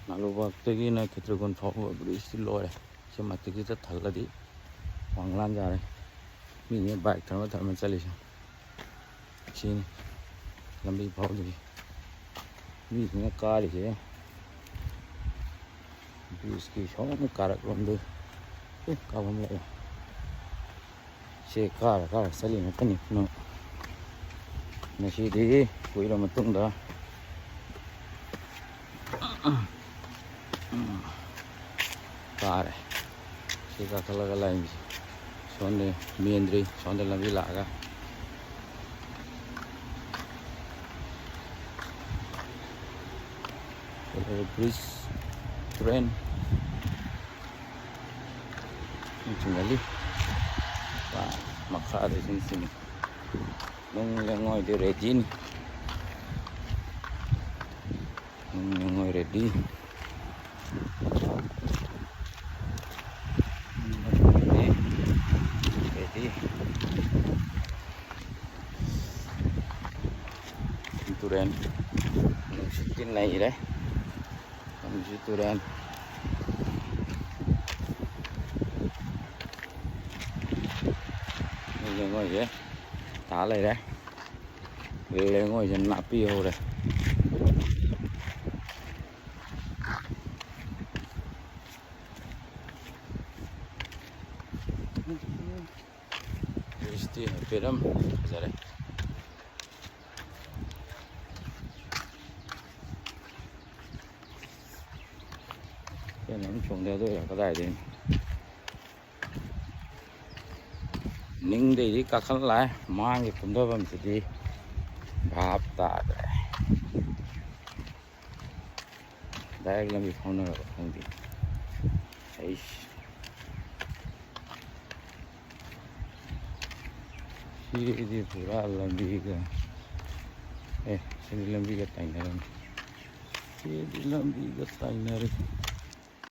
ꯅꯥꯂꯨꯕꯥꯛꯇꯒꯤꯅ ꯈꯦꯇ꯭ꯔꯤꯒꯣꯟ ꯐꯥꯎꯕ ꯕ꯭ꯔꯤꯖꯇꯤ ꯂꯣꯏꯔꯦ ꯁꯤ ꯃꯊꯛꯁꯤꯗ ꯊꯜꯂꯗꯤ ꯋꯥꯡꯂꯥꯟ ꯌꯥꯔꯦ ꯃꯤꯅꯦ ꯕꯥꯏꯛ ꯊꯔꯃ ꯆꯠꯂꯤꯁꯦ ꯁꯤꯅꯤ ꯂꯝꯕꯤ ꯐꯥꯎꯗ꯭ꯔꯤ ꯃꯤꯁꯤꯡꯅ ꯀꯥꯔꯤꯁꯦ ꯕ꯭ꯔꯤꯖꯀꯤ ꯁꯣꯝ ꯀꯥꯔꯛꯂꯣꯝꯗ ꯀꯥꯐꯝ ꯂꯩꯑꯦ ꯁꯤ ꯀꯥꯔ ꯆꯠꯂꯤ ꯉꯥꯛꯇꯅꯤ ꯉꯁꯤꯗꯤ ꯀꯨꯏꯔ ꯃꯇꯨꯡꯗ ꯀꯥꯔꯦ ꯁꯤ ꯀꯥꯈꯠꯂꯒ ꯂꯥꯛꯏꯁꯦ ꯁꯣꯝꯗ ꯃꯦꯟꯗ꯭ꯔꯤ ꯁꯣꯝꯗ ꯂꯝꯕꯤ ꯂꯥꯛꯑꯒ ꯕ꯭ꯔꯤꯖ ꯇꯨꯔꯦꯟ ꯆꯤꯡꯍꯜꯂꯤ ꯃꯈꯥꯗ ꯁꯤꯡꯁꯤꯅꯤ ꯅꯨꯡ ꯂꯩꯉꯣꯏꯗꯤ ꯔꯦꯗꯤꯅꯤ nung lengoy ready turen sitin na ire kami turen lengoy ye ta lại đấy lengoy dân napi hồ đây Kristi hampirem jare cái nó trồng theo tôi là có đại đến ninh đi các khăn lại mang cái cũng đâu vẫn sẽ đi gặp ta đây là việc không nào không đi ấy di pura lambi ka sini lambi ka tayo na rin sini lambi ka tayo na rin